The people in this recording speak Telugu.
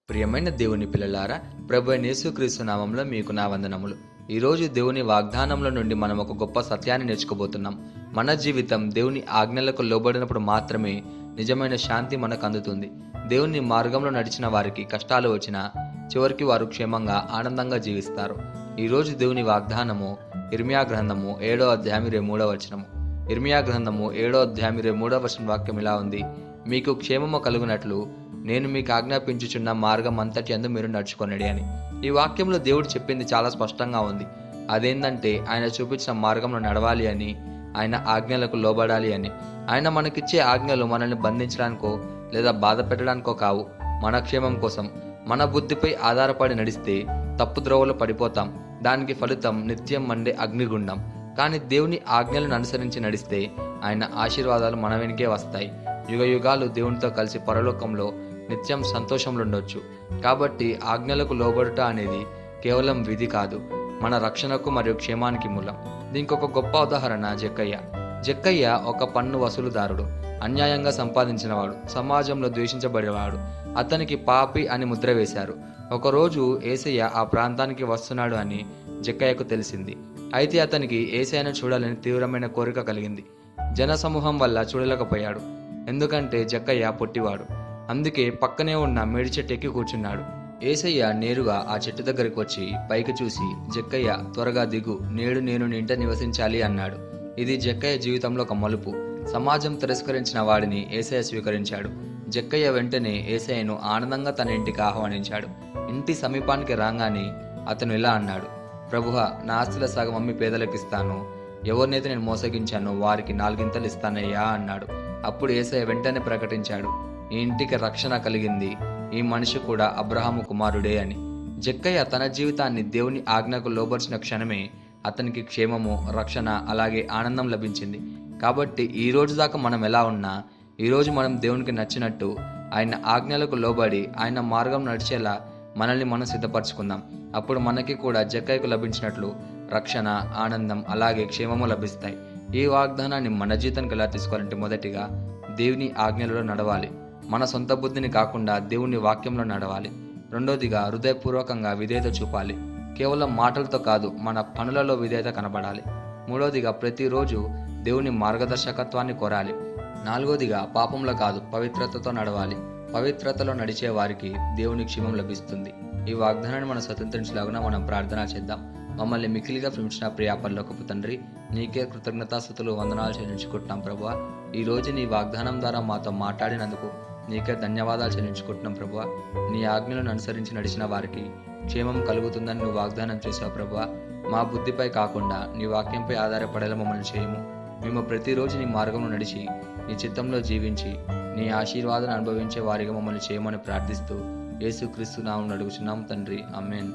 ప్రియమైన దేవుని పిల్లలారా, ప్రభు అయిన యేసుక్రీస్తు నామంలో మీకు నా వందనములు. ఈరోజు దేవుని వాగ్దానంలో నుండి మనం ఒక గొప్ప సత్యాన్ని నేర్చుకోబోతున్నాం. మన జీవితం దేవుని ఆజ్ఞలకు లోబడినప్పుడు మాత్రమే నిజమైన శాంతి మనకు అందుతుంది. దేవుని మార్గంలో నడిచిన వారికి కష్టాలు వచ్చినా చివరికి వారు క్షేమంగా ఆనందంగా జీవిస్తారు. ఈరోజు దేవుని వాగ్దానము ఇర్మియా గ్రంథము 7వ అధ్యాయం 23వ వచనము. ఇర్మియా గ్రంథము 7వ అధ్యాయం 23వ వచనం వాక్యం ఇలా ఉంది: మీకు క్షేమము కలుగునట్లు నేను మీకు ఆజ్ఞాపించుచున్న మార్గం అంతటి యందు మీరు నడుచుకొనడి అని. ఈ వాక్యంలో దేవుడు చెప్పింది చాలా స్పష్టంగా ఉంది. అదేంటంటే ఆయన చూపించిన మార్గంలో నడవాలి అని, ఆయన ఆజ్ఞలకు లోబడాలి అని. ఆయన మనకిచ్చే ఆజ్ఞలు మనల్ని బంధించడానికో లేదా బాధ పెట్టడానికో కావు, మన క్షేమం కోసం. మన బుద్ధిపై ఆధారపడి నడిస్తే తప్పుద్రోవలో పడిపోతాం. దానికి ఫలితం నిత్యం మండే అగ్నిగుండం. కానీ దేవుని ఆజ్ఞలను అనుసరించి నడిస్తే ఆయన ఆశీర్వాదాలు మన వెనుకే వస్తాయి. యుగ యుగాలు దేవునితో కలిసి పరలోకంలో నిత్యం సంతోషంలో ఉండొచ్చు. కాబట్టి ఆజ్ఞలకు లోబడుట అనేది కేవలం విధి కాదు, మన రక్షణకు మరియు క్షేమానికి మూలం. దీనికి ఒక గొప్ప ఉదాహరణ జక్కయ్య ఒక పన్ను వసూలుదారుడు, అన్యాయంగా సంపాదించినవాడు, సమాజంలో ద్వేషించబడేవాడు. అతనికి పాపి అని ముద్ర వేశారు. ఒకరోజు యేసయ్య ఆ ప్రాంతానికి వస్తున్నాడు అని జక్కయ్యకు తెలిసింది. అయితే అతనికి యేసయ్యను చూడాలని తీవ్రమైన కోరిక కలిగింది. జనసమూహం వల్ల చూడలేకపోయాడు, ఎందుకంటే జక్కయ్య పొట్టివాడు. అందుకే పక్కనే ఉన్న మేడి చెట్టు ఎక్కి కూర్చున్నాడు. యేసయ్య నేరుగా ఆ చెట్టు దగ్గరికి వచ్చి పైకి చూసి, జక్కయ్య త్వరగా దిగు, నేడు నేను నీ ఇంట నివసించాలి అన్నాడు. ఇది జక్కయ్య జీవితంలో ఒక మలుపు. సమాజం తిరస్కరించిన వాడిని యేసయ్య స్వీకరించాడు. జక్కయ్య వెంటనే యేసయ్యను ఆనందంగా తన ఇంటికి ఆహ్వానించాడు. ఇంటి సమీపానికి రాగానే అతను ఇలా అన్నాడు: ప్రభువా, నా ఆస్తిలో సగం అమ్మి పేదలకు ఇస్తాను. ఎవరినైతే నేను మోసగించానో వారికి 4 ఇస్తానయ్యా అన్నాడు. అప్పుడు యేసయ్య వెంటనే ప్రకటించాడు: ఈ ఇంటికి రక్షణ కలిగింది, ఈ మనిషి కూడా అబ్రహాము కుమారుడే అని. జక్కయ్య తన జీవితాన్ని దేవుని ఆజ్ఞకు లోబర్చిన క్షణమే అతనికి క్షేమము, రక్షణ, అలాగే ఆనందం లభించింది. కాబట్టి ఈ రోజు దాకా మనం ఎలా ఉన్నా, ఈరోజు మనం దేవునికి నచ్చినట్టు ఆయన ఆజ్ఞలకు లోబడి ఆయన మార్గం నడిచేలా మనల్ని మనం సిద్ధపరచుకుందాం. అప్పుడు మనకి కూడా జక్కయ్యకు లభించినట్లు రక్షణ, ఆనందం, అలాగే క్షేమము లభిస్తాయి. ఈ వాగ్దానాన్ని మన జీవితానికి ఎలా తీసుకోవాలంటే, మొదటిగా దేవుని ఆజ్ఞలలో నడవాలి. మన సొంత బుద్ధిని కాకుండా దేవుని వాక్యంలో నడవాలి. రెండోదిగా హృదయపూర్వకంగా విధేయత చూపాలి. కేవలం మాటలతో కాదు, మన పనులలో విధేయత కనబడాలి. మూడోదిగా ప్రతిరోజు దేవుని మార్గదర్శకత్వాన్ని కోరాలి. నాలుగోదిగా పాపంలో కాదు, పవిత్రతతో నడవాలి. పవిత్రతలో నడిచే వారికి దేవుని క్షేమం లభిస్తుంది. ఈ వాగ్దానాన్ని మనం స్వతంత్రించలాగున మనం ప్రార్థన చేద్దాం. మమ్మల్ని మిక్కిలిగా ప్రేమించిన ప్రియ పరలోకపు తండ్రి, నీకే కృతజ్ఞతాస్తుతులు, వందనాలు చెల్లించుకుంటున్నాం ప్రభువా. ఈ రోజు నీ వాగ్దానం ద్వారా మాతో మాట్లాడినందుకు నీకే ధన్యవాదాలు చెల్లించుకుంటున్నాం ప్రభువా. నీ ఆజ్ఞలను అనుసరించి నడిచిన వారికి క్షేమం కలుగుతుందని నువ్వు వాగ్దానం చేశావు ప్రభువా. మా బుద్ధిపై కాకుండా నీ వాక్యంపై ఆధారపడేలా మమ్మల్ని చేయము. మేము ప్రతిరోజు నీ మార్గంలో నడిచి నీ చిత్తంలో జీవించి నీ ఆశీర్వాదాన్ని అనుభవించే వారిగా మమ్మల్ని చేయమని ప్రార్థిస్తూ యేసుక్రీస్తు నామమున అడుగుచున్నాం తండ్రి, ఆమేన్.